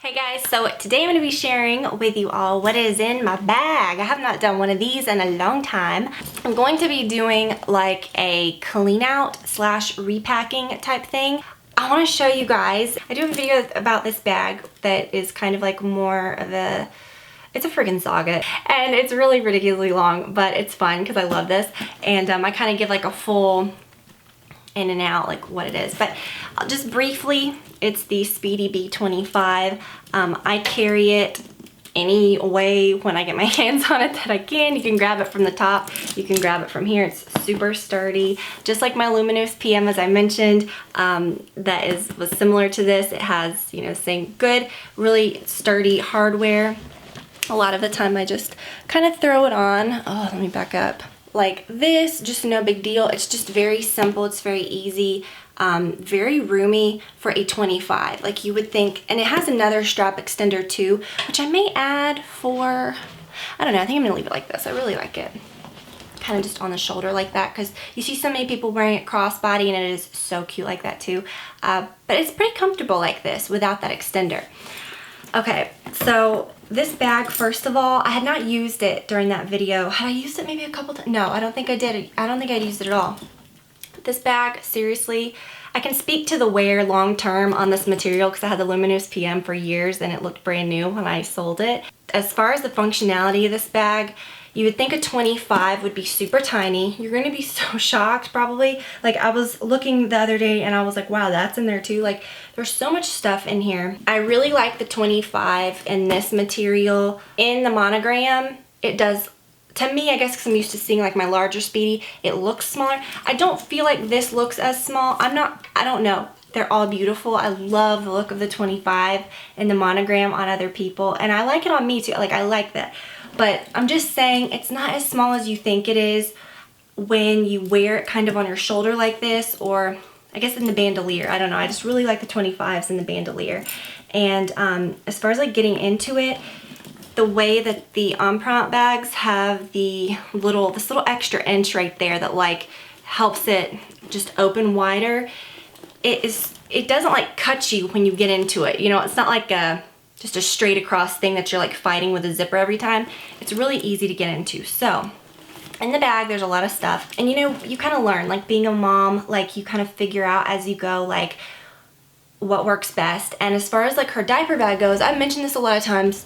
Hey guys, so today I'm going to be sharing with you all what is in my bag. I have not done one of these in a long time. I'm going to be doing like a clean out slash repacking type thing. I want to show you guys, I do have a video about this bag that is kind of like more of a, it's a friggin' saga and it's really ridiculously long, but it's fun because I love this. And I kind of give like a full in and out like what it is, but just briefly, it's the Speedy B25. I carry it any way when I get my hands on it that I can. You can grab it from the top, you can grab it from here. It's super sturdy, just like my Luminous PM, as I mentioned. That was similar to this. It has, you know, same good, really sturdy hardware. A lot of the time I just kind of throw it on. Oh, let me back up. Like this, just no big deal. It's just very simple, it's very easy, very roomy for a 25. Like you would think, and it has another strap extender too, which I may add for, I don't know, I think I'm gonna leave it like this. I really like it. Kind of just on the shoulder like that, because you see so many people wearing it crossbody and it is so cute like that too. But it's pretty comfortable like this without that extender. Okay, so this bag, first of all, I had not used it during that video. Had I used it maybe a couple times? No, I don't think I did. I don't think I'd used it at all. This bag, seriously, I can speak to the wear long term on this material because I had the Luminous PM for years and it looked brand new when I sold it. As far as the functionality of this bag, you would think a 25 would be super tiny. You're gonna be so shocked probably. Like I was looking the other day and I was like, wow, that's in there too. Like there's so much stuff in here. I really like the 25 in this material. In the monogram, it does, to me, I guess because I'm used to seeing like my larger Speedy, it looks smaller. I don't feel like this looks as small. I don't know. They're all beautiful. I love the look of the 25 and the monogram on other people. And I like it on me too. Like I like that. But I'm just saying it's not as small as you think it is when you wear it kind of on your shoulder like this, or I guess in the bandolier. I don't know. I just really like the 25s in the bandolier. And as far as like getting into it, the way that the Empreinte bags have this little extra inch right there that like helps it just open wider, it doesn't like cut you when you get into it. You know, it's not like just a straight across thing that you're like fighting with a zipper every time. It's really easy to get into. So in the bag, there's a lot of stuff. And you know, you kind of learn, like being a mom, like you kind of figure out as you go, like what works best. And as far as like her diaper bag goes, I've mentioned this a lot of times,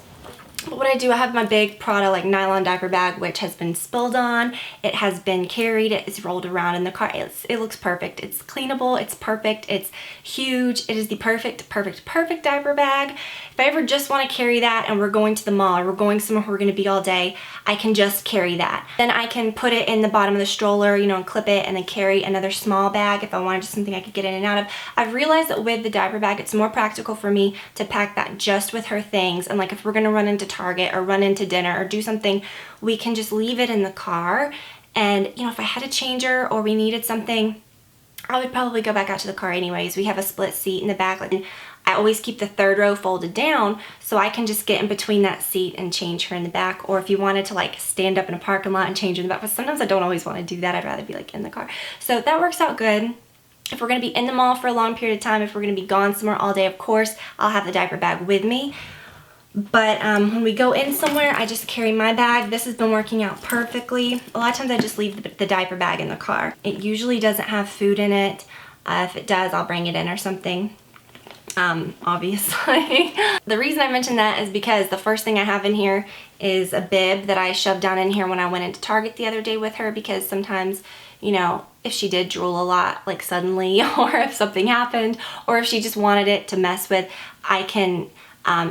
but what I do, I have my big Prada like nylon diaper bag, which has been spilled on. It has been carried. It's rolled around in the car. It looks perfect. It's cleanable. It's perfect. It's huge. It is the perfect diaper bag. If I ever just want to carry that and we're going to the mall or we're going somewhere we're going to be all day, I can just carry that. Then I can put it in the bottom of the stroller, you know, and clip it and then carry another small bag if I wanted just something I could get in and out of. I've realized that with the diaper bag, it's more practical for me to pack that just with her things. And like if we're going to run into Target or run into dinner or do something, we can just leave it in the car. And, you know, if I had a changer or we needed something, I would probably go back out to the car anyways. We have a split seat in the back. Like, I always keep the third row folded down so I can just get in between that seat and change her in the back. Or if you wanted to like stand up in a parking lot and change her in the back, but sometimes I don't always want to do that. I'd rather be like in the car. So that works out good. If we're going to be in the mall for a long period of time, if we're going to be gone somewhere all day, of course, I'll have the diaper bag with me. But when we go in somewhere, I just carry my bag. This has been working out perfectly. A lot of times I just leave the diaper bag in the car. It usually doesn't have food in it. If it does, I'll bring it in or something. Obviously. The reason I mentioned that is because the first thing I have in here is a bib that I shoved down in here when I went into Target the other day with her, because sometimes, you know, if she did drool a lot, like suddenly, or if something happened, or if she just wanted it to mess with, I can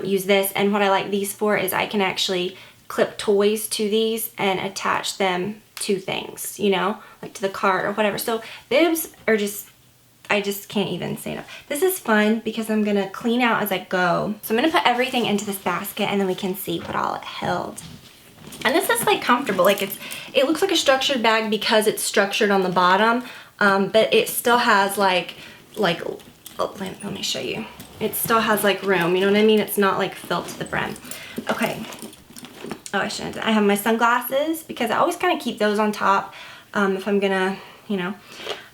use this. And what I like these for is I can actually clip toys to these and attach them to things, you know, like to the cart or whatever. So bibs are just, I just can't even say enough. This is fun because I'm gonna clean out as I go. So I'm gonna put everything into this basket and then we can see what all it held. And this is like comfortable. Like it looks like a structured bag because it's structured on the bottom, but it still has like oh, let me show you. It still has like room, you know what I mean? It's not like filled to the brim. Okay. Oh, I shouldn't. I have my sunglasses because I always kind of keep those on top if I'm gonna, you know.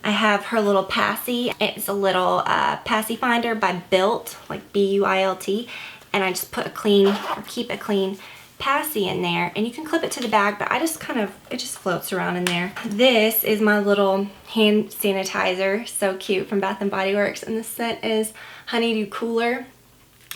I have her little passy. It's a little passy finder by Built, like B-U-I-L-T. and I just put a clean, or keep a clean passy in there, and you can clip it to the bag, but I just kind of, it just floats around in there. This is my little hand sanitizer, so cute, from Bath & Body Works, and the scent is Honeydew Cooler.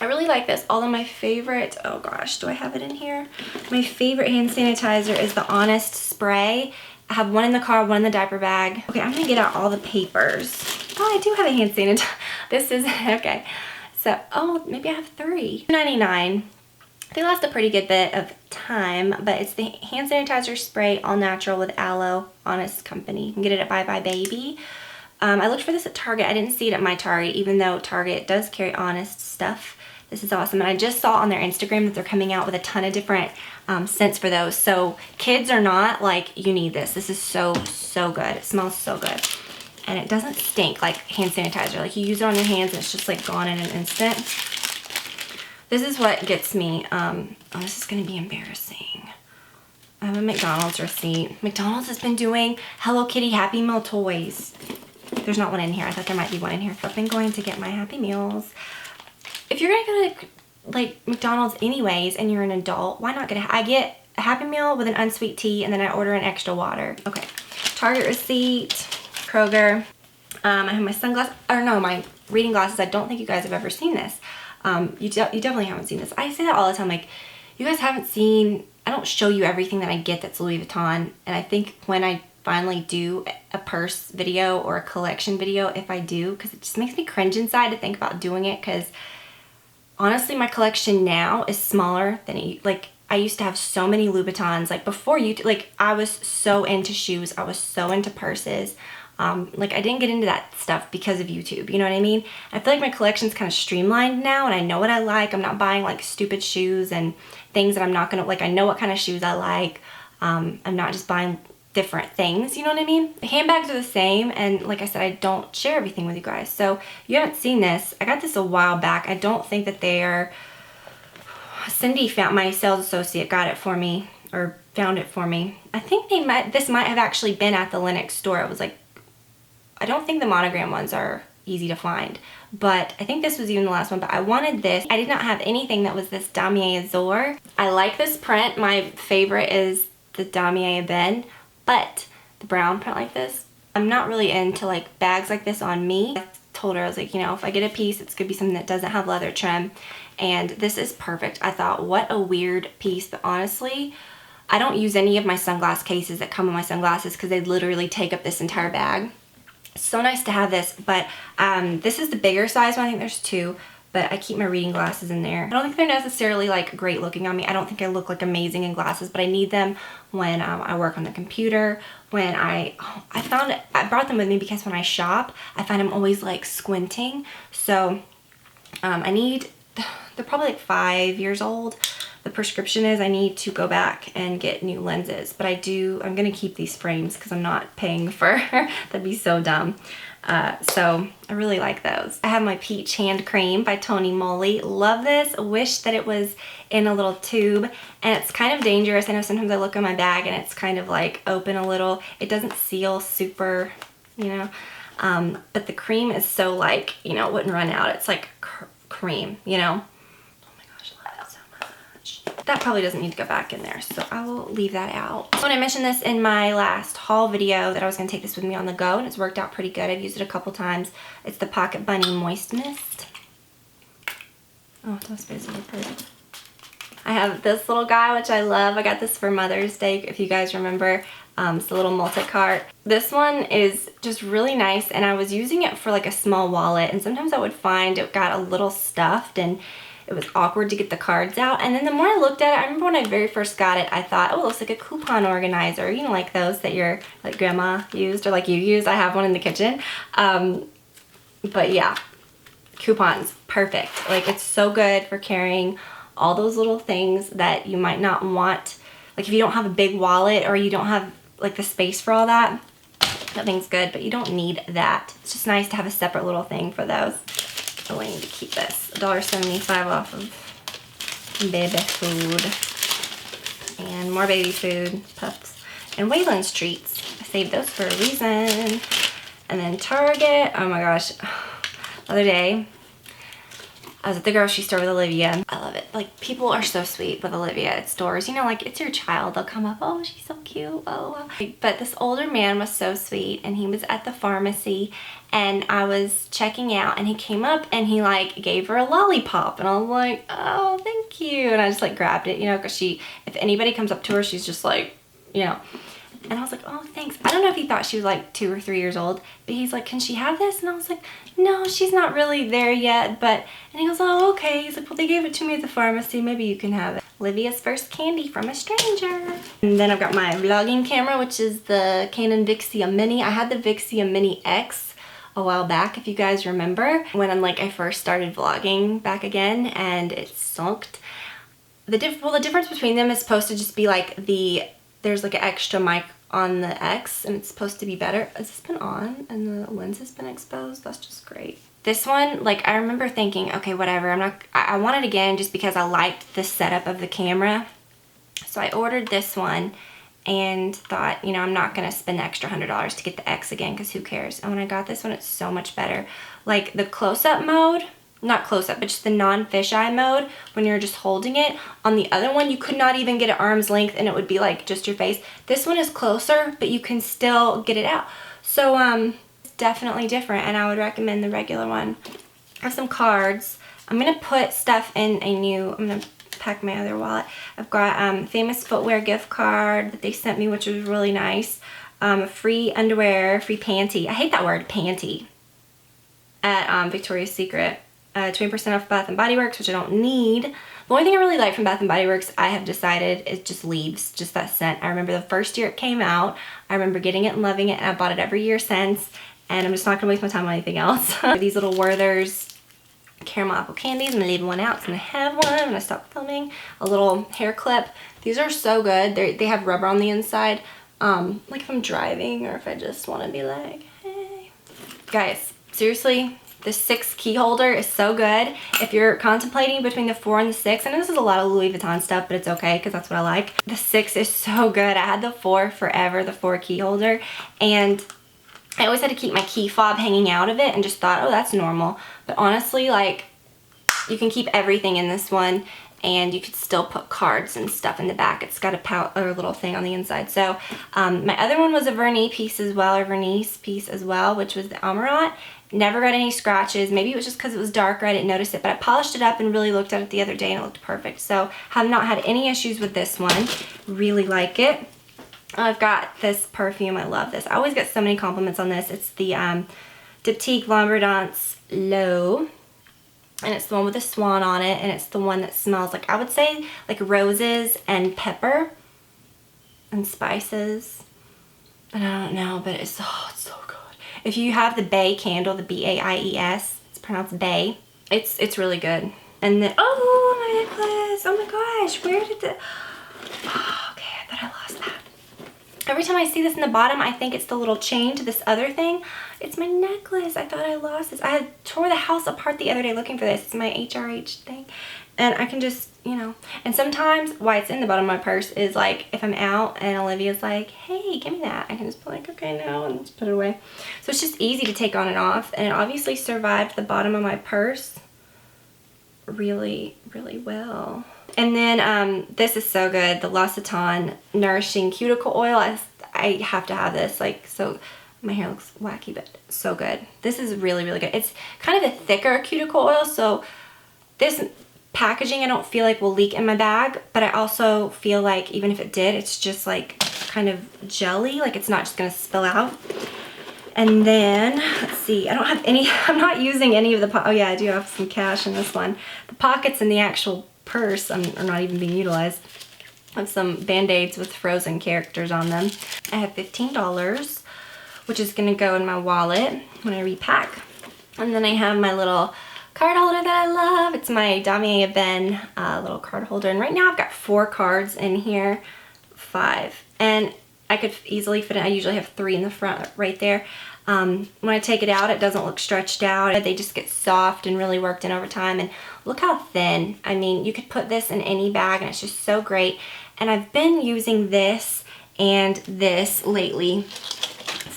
I really like this. Although my favorite, oh gosh, do I have it in here? My favorite hand sanitizer is the Honest Spray. I have one in the car, one in the diaper bag. Okay, I'm gonna get out all the papers. Oh, I do have a hand sanitizer. This is, okay. So, oh, maybe I have 3. $2.99. They last a pretty good bit of time, but it's the hand sanitizer spray, all natural with aloe, Honest Company. You can get it at Bye Bye Baby. I looked for this at Target. I didn't see it at my Target, even though Target does carry Honest stuff. This is awesome, and I just saw on their Instagram that they're coming out with a ton of different scents for those. So kids are not, like, you need this. This is so, so good. It smells so good. And it doesn't stink like hand sanitizer. Like, you use it on your hands and it's just like gone in an instant. This is what gets me. Oh, this is gonna be embarrassing. I have a McDonald's receipt. McDonald's has been doing Hello Kitty Happy Meal toys. There's not one in here. I thought there might be one in here. So I've been going to get my Happy Meals. If you're gonna go to like McDonald's anyways and you're an adult, why not I get a Happy Meal with an unsweet tea, and then I order an extra water. Okay, Target receipt, Kroger. I have my sunglasses, or no, my reading glasses. I don't think you guys have ever seen this. You definitely haven't seen this. I say that all the time, like, you guys haven't seen, I don't show you everything that I get that's Louis Vuitton, and I think when I finally do a purse video or a collection video, if I do, because it just makes me cringe inside to think about doing it, because honestly, my collection now is smaller than it, like, I used to have so many Louboutins. Like, before YouTube, like, I was so into shoes. I was so into purses. Like, I didn't get into that stuff because of YouTube. You know what I mean? I feel like my collection's kind of streamlined now, and I know what I like. I'm not buying, like, stupid shoes and things that I'm not gonna, like, I know what kind of shoes I like. I'm not just buying different things, you know what I mean? The handbags are the same, and like I said, I don't share everything with you guys. So you haven't seen this. I got this a while back. I don't think that they are, Cindy found, my sales associate got it for me, or found it for me. I think this might have actually been at the Lenox store. It was like, I don't think the monogram ones are easy to find, but I think this was even the last one, but I wanted this. I did not have anything that was this damier azur. I like this print. My favorite is the damier ebene. But the brown print like this, I'm not really into like bags like this on me. I told her, I was like, you know, if I get a piece, it's gonna be something that doesn't have leather trim. And this is perfect. I thought, what a weird piece, but honestly, I don't use any of my sunglass cases that come with my sunglasses because they literally take up this entire bag. It's so nice to have this, but this is the bigger size one. I think there's 2. But I keep my reading glasses in there. I don't think they're necessarily like great looking on me. I don't think I look like amazing in glasses, but I need them when I work on the computer. When I brought them with me because when I shop, I find I'm always like squinting. So they're probably like 5 years old. The prescription is I need to go back and get new lenses, but I'm gonna keep these frames because I'm not paying for, that'd be so dumb. So I really like those. I have my Peach Hand Cream by Tony Moly. Love this. Wish that it was in a little tube, and it's kind of dangerous. I know sometimes I look in my bag and it's kind of like open a little. It doesn't seal super, you know, but the cream is so like, you know, it wouldn't run out. It's like cream, you know. Oh my gosh, I love it so much. That probably doesn't need to go back in there, so I will leave that out. When I mentioned this in my last haul video that I was going to take this with me on the go, and it's worked out pretty good. I've used it a couple times. It's the Pocket Bunny Moist Mist. Oh, that's basically pretty. I have this little guy, which I love. I got this for Mother's Day, if you guys remember. It's a little multi-carte. This one is just really nice, and I was using it for like a small wallet, and sometimes I would find it got a little stuffed and it was awkward to get the cards out. And then the more I looked at it, I remember when I very first got it, I thought, oh, it looks like a coupon organizer. You know, like those that your like grandma used or like you used. I have one in the kitchen. But yeah, coupons, perfect. Like, it's so good for carrying all those little things that you might not want. Like if you don't have a big wallet or you don't have like the space for all that, that thing's good, but you don't need that. It's just nice to have a separate little thing for those. Oh, I need to keep this. $1.75 off of baby food. And more baby food, pups. And Wayland's treats. I saved those for a reason. And then Target, oh my gosh. The other day, I was at the grocery store with Olivia. I love it. Like, people are so sweet with Olivia at stores. You know, like, it's your child. They'll come up, oh, she's so cute. Oh, wow. But this older man was so sweet, and he was at the pharmacy, and I was checking out, and he came up and he like gave her a lollipop, and I was like, oh, thank you. And I just like grabbed it, you know, because if anybody comes up to her, she's just like, you know. And I was like, oh, thanks. I don't know if he thought she was like 2 or 3 years old, but he's like, can she have this? And I was like, no, she's not really there yet. But, and he goes, oh, okay. He's like, well, they gave it to me at the pharmacy. Maybe you can have it. Olivia's first candy from a stranger. And then I've got my vlogging camera, which is the Canon Vixia Mini. I had the Vixia Mini X a while back, if you guys remember, when I first started vlogging back again, and it sucked. The difference between them is supposed to just be like there's like an extra mic on the X, and it's supposed to be better. Has this been on and the lens has been exposed? That's just great. This one, like, I remember thinking, okay, whatever, I want it again just because I liked the setup of the camera. So I ordered this one and thought, you know, I'm not gonna spend the extra $100 to get the X again, because who cares? And when I got this one, it's so much better. Like, the close-up mode, not close-up, but just the non-fisheye mode, when you're just holding it. On the other one, you could not even get it arm's length, and it would be like just your face. This one is closer, but you can still get it out. So it's definitely different, and I would recommend the regular one. I have some cards. I'm gonna put stuff in I'm gonna pack my other wallet. I've got Famous Footwear gift card that they sent me, which was really nice. Free underwear, free panty. I hate that word, panty. At Victoria's Secret. 20% off Bath & Body Works, which I don't need. The only thing I really like from Bath & Body Works, I have decided, is just leaves, just that scent. I remember the first year it came out, I remember getting it and loving it, and I bought it every year since, and I'm just not gonna waste my time on anything else. These little Werther's caramel apple candies, I'm gonna leave one out, so I'm gonna have one when I stop filming. A little hair clip. These are so good. They have rubber on the inside, like if I'm driving or if I just wanna be like, hey. Guys, seriously, the 6 key holder is so good. If you're contemplating between the 4 and the 6, I know this is a lot of Louis Vuitton stuff, but it's okay because that's what I like. The 6 is so good. I had the 4 forever, the 4 key holder, and I always had to keep my key fob hanging out of it and just thought, oh, that's normal. But honestly, like, you can keep everything in this one, and you could still put cards and stuff in the back. It's got a little thing on the inside. So my other one was a vernis piece as well, which was the Amaranth. Never got any scratches. Maybe it was just because it was darker, I didn't notice it, but I polished it up and really looked at it the other day and it looked perfect. So have not had any issues with this one. Really like it. I've got this perfume. I love this. I always get so many compliments on this. It's the Diptyque L'Abondance L'Eau. And it's the one with the swan on it, and it's the one that smells like, I would say, like roses and pepper and spices. And I don't know, but it's so good. If you have the Bay candle, the B-A-I-E-S, it's pronounced Bay, it's really good. And then, oh, my necklace, oh my gosh, where did the, oh, okay, I thought I lost that. Every time I see this in the bottom, I think it's the little chain to this other thing. It's my necklace. I thought I lost this. I tore the house apart the other day looking for this. It's my HRH thing. And I can just, you know. And sometimes why it's in the bottom of my purse is like if I'm out and Olivia's like, hey, give me that. I can just be like, okay, no, and just put it away. So it's just easy to take on and off. And it obviously survived the bottom of my purse really, really well. And then this is so good, the L'Occitane Nourishing Cuticle Oil. I have to have this, like, so my hair looks wacky, but so good. This is really, really good. It's kind of a thicker cuticle oil, so this packaging I don't feel like will leak in my bag, but I also feel like even if it did, it's just like kind of jelly, like it's not just gonna spill out. And then, let's see, I don't have any, I'm not using any of the, oh yeah, I do have some cash in this one. The pockets in the actual purse are not even being utilized. I have some Band-Aids with frozen characters on them. I have $15, which is gonna go in my wallet when I repack. And then I have my little card holder that I love. It's my damier ebene little card holder. And right now I've got 4 cards in here, 5. And I could easily fit it. I usually have 3 in the front right there. When I take it out, it doesn't look stretched out. They just get soft and really worked in over time. And look how thin. I mean, you could put this in any bag and it's just so great. And I've been using this and this lately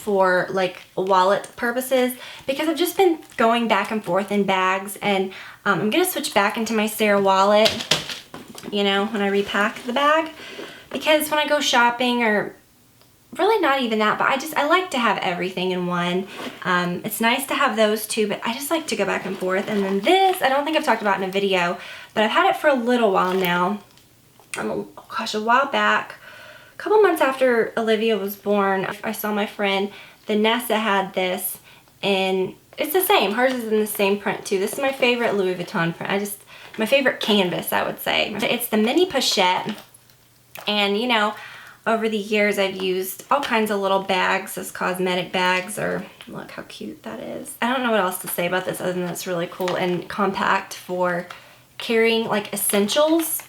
for like wallet purposes because I've just been going back and forth in bags, and I'm gonna switch back into my Sarah wallet, you know, when I repack the bag, because when I go shopping, or really not even that, but I like to have everything in one. It's nice to have those two, but I just like to go back and forth. And then this, I don't think I've talked about in a video, but I've had it for a little while now. Oh gosh, a while back, a couple months after Olivia was born, I saw my friend Vanessa had this, and it's the same. Hers is in the same print too. This is my favorite Louis Vuitton print. My favorite canvas, I would say. It's the mini pochette, and you know, over the years, I've used all kinds of little bags as cosmetic bags, or look how cute that is. I don't know what else to say about this other than it's really cool and compact for carrying like essentials.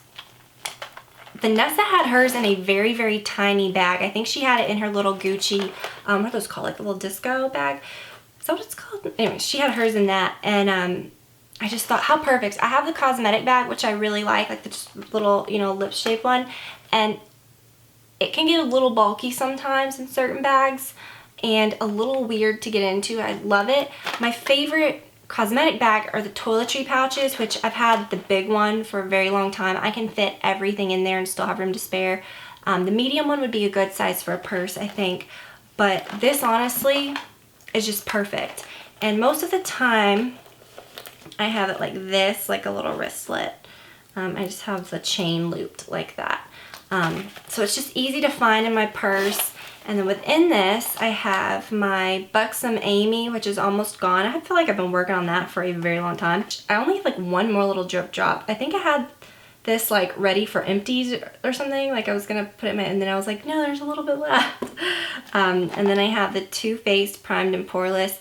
Vanessa had hers in a very, very tiny bag. I think she had it in her little Gucci, what are those called, like a little disco bag? Is that what it's called? Anyway, she had hers in that, and I just thought how perfect. I have the cosmetic bag, which I really like the just little, you know, lip shape one, and it can get a little bulky sometimes in certain bags and a little weird to get into. I love it. My favorite cosmetic bag are the toiletry pouches, which I've had the big one for a very long time. I can fit everything in there and still have room to spare. The medium one would be a good size for a purse, I think. But this honestly is just perfect. And most of the time I have it like this, like a little wristlet. I just have the chain looped like that. So it's just easy to find in my purse. And then within this, I have my Buxom Amy, which is almost gone. I feel like I've been working on that for a very long time. I only have like one more little drip drop. I think I had this like ready for empties or something. Like I was gonna put it in my, and then I was like, no, there's a little bit left. And then I have the Too Faced Primed and Poreless.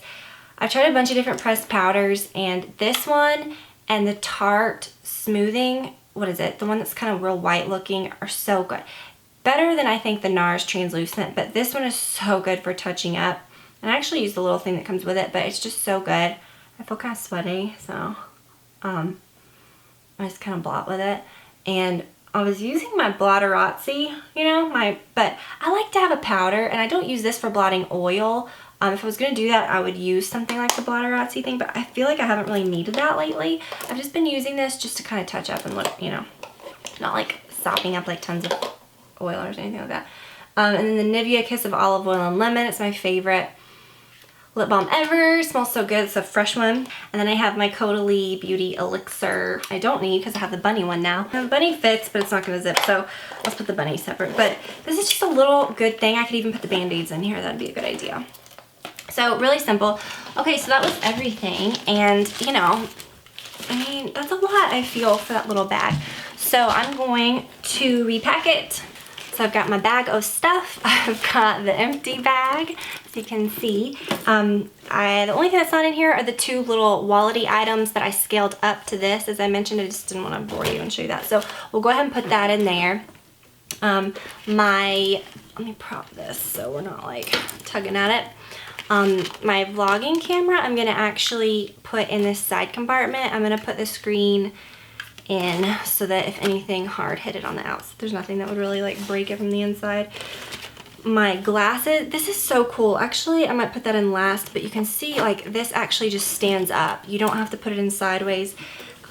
I've tried a bunch of different pressed powders, and this one and the Tarte Smoothing, what is it? The one that's kind of real white looking, are so good. Better than I think the NARS Translucent, but this one is so good for touching up. And I actually use the little thing that comes with it, but it's just so good. I feel kind of sweaty, so I just kind of blot with it. And I was using my Blotterazzi, you know, but I like to have a powder, and I don't use this for blotting oil. If I was going to do that, I would use something like the Blotterazzi thing, but I feel like I haven't really needed that lately. I've just been using this just to kind of touch up and look, you know, not like sopping up like tons of oil or anything like that. And then the Nivea Kiss of Olive Oil and Lemon. It's my favorite lip balm ever. It smells so good. It's a fresh one. And then I have my Caudalie Beauty Elixir. I don't need because I have the bunny one now. The bunny fits, but it's not going to zip, so let's put the bunny separate. But this is just a little good thing. I could even put the Band-Aids in here. That'd be a good idea. So really simple. Okay, so that was everything, and you know, I mean, that's a lot, I feel, for that little bag. So I'm going to repack it. So I've got my bag of stuff. I've got the empty bag, as you can see. The only thing that's not in here are the two little wallet-y items that I scaled up to this. As I mentioned, I just didn't want to bore you and show you that. So we'll go ahead and put that in there. Let me prop this so we're not like tugging at it. My vlogging camera, I'm gonna actually put in this side compartment. I'm gonna put the screen in so that if anything hard hit it on the outside, there's nothing that would really like break it from the inside. My glasses, this is so cool. Actually, I might put that in last, but you can see like this actually just stands up. You don't have to put it in sideways.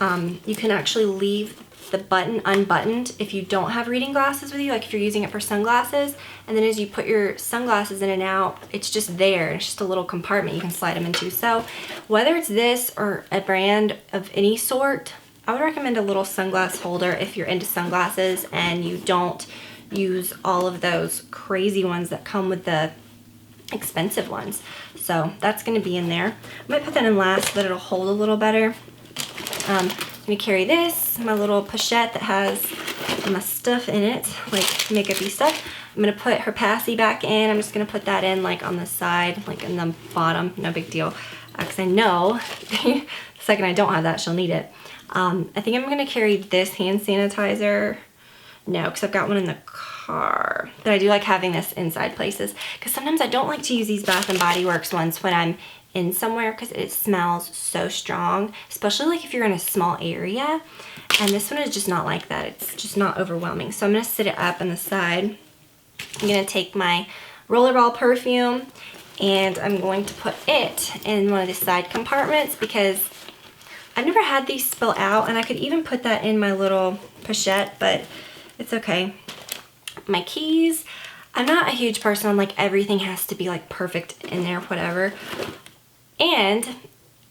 You can actually leave the button unbuttoned if you don't have reading glasses with you, like if you're using it for sunglasses, and then as you put your sunglasses in and out, it's just there. It's just a little compartment you can slide them into. So whether it's this or a brand of any sort, I would recommend a little sunglass holder if you're into sunglasses and you don't use all of those crazy ones that come with the expensive ones. So that's going to be in there. I might put that in last so that it'll hold a little better. I'm going to carry this, my little pochette that has my stuff in it, like makeup-y stuff. I'm going to put her passy back in. I'm just going to put that in like on the side, like in the bottom. No big deal. Because I know the second I don't have that, she'll need it. I think I'm going to carry this hand sanitizer. No, because I've got one in the car. But I do like having this inside places. Because sometimes I don't like to use these Bath & Body Works ones when I'm in somewhere because it smells so strong. Especially like if you're in a small area. And this one is just not like that. It's just not overwhelming. So I'm going to sit it up on the side. I'm going to take my Rollerball perfume. and I'm going to put it in one of the side compartments because I've never had these spill out, and I could even put that in my little pochette, but it's okay. My keys, I'm not a huge person on like everything has to be like perfect in there, whatever. And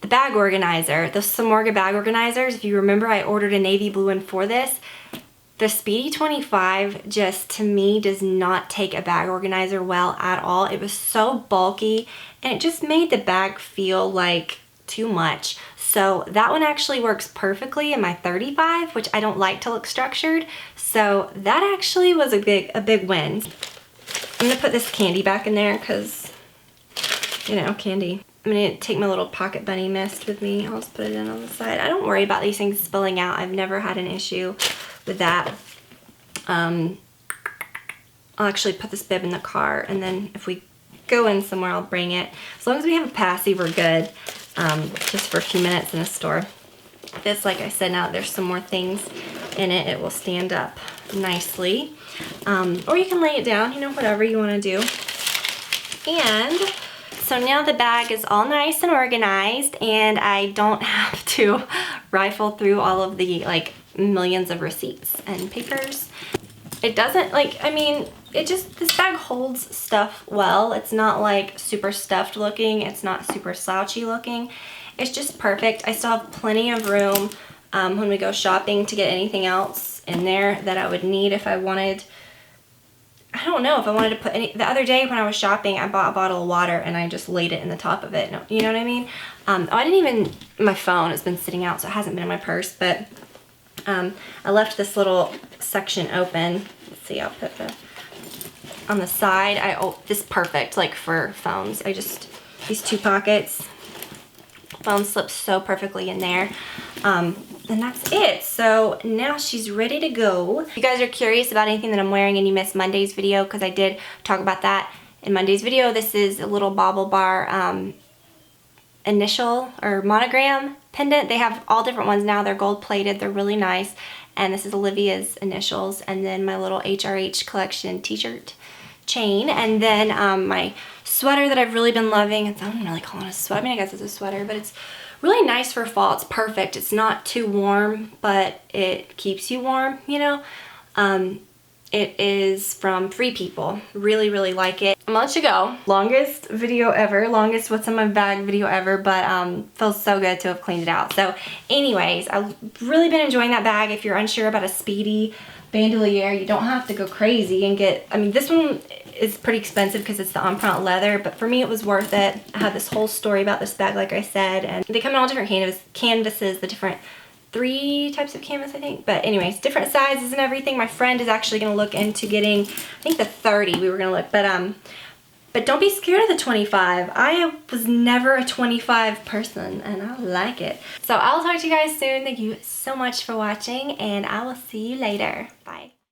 the bag organizer, the Samorga bag organizers, if you remember I ordered a navy blue one for this. The Speedy 25 just, to me, does not take a bag organizer well at all. It was so bulky, and it just made the bag feel like too much. So that one actually works perfectly in my 35, which I don't like to look structured. So that actually was a big win. I'm gonna put this candy back in there because, you know, candy. I'm gonna take my little pocket bunny mist with me. I'll just put it in on the side. I don't worry about these things spilling out. I've never had an issue with that. I'll actually put this bib in the car, and then if we go in somewhere, I'll bring it. As long as we have a passy, we're good. Just for a few minutes in the store. This, like I said, now that there's some more things in it, it will stand up nicely. Or you can lay it down, you know, whatever you want to do. And so now the bag is all nice and organized, and I don't have to rifle through all of the like millions of receipts and papers. It doesn't, like, I mean, it just, this bag holds stuff well. It's not like super stuffed looking. It's not super slouchy looking. It's just perfect. I still have plenty of room when we go shopping to get anything else in there that I would need if I wanted. I don't know if I wanted to put any. The other day when I was shopping, I bought a bottle of water and I just laid it in the top of it. You know what I mean? I didn't even, my phone has been sitting out, so it hasn't been in my purse, but I left this little section open. Let's see, I'll put the, on the side. This is perfect, like for phones. These two pockets, phone slips so perfectly in there. And that's it. So now she's ready to go. If you guys are curious about anything that I'm wearing and you missed Monday's video, because I did talk about that in Monday's video, this is a little Bauble Bar initial or monogram pendant. They have all different ones now. They're gold plated. They're really nice. And this is Olivia's initials. And then my little HRH collection t-shirt chain. And then my sweater that I've really been loving. I don't really call it a sweater. I mean, I guess it's a sweater, but it's really nice for fall. It's perfect. It's not too warm, but it keeps you warm, you know. It is from Free People. Really, really like it. I'm gonna let you go. Longest video ever. Longest what's in my bag video ever, but feels so good to have cleaned it out. So anyways, I've really been enjoying that bag. If you're unsure about a Speedy bandolier, you don't have to go crazy and get, I mean, this one is pretty expensive because it's the empreinte leather, but for me it was worth it. I had this whole story about this bag, like I said, and they come in all different canvases, the different 3 types of canvas, I think. But anyways, different sizes and everything. My friend is actually going to look into getting, I think the 30 we were going to look, but don't be scared of the 25. I was never a 25 person, and I like it. So I'll talk to you guys soon. Thank you so much for watching, and I will see you later. Bye.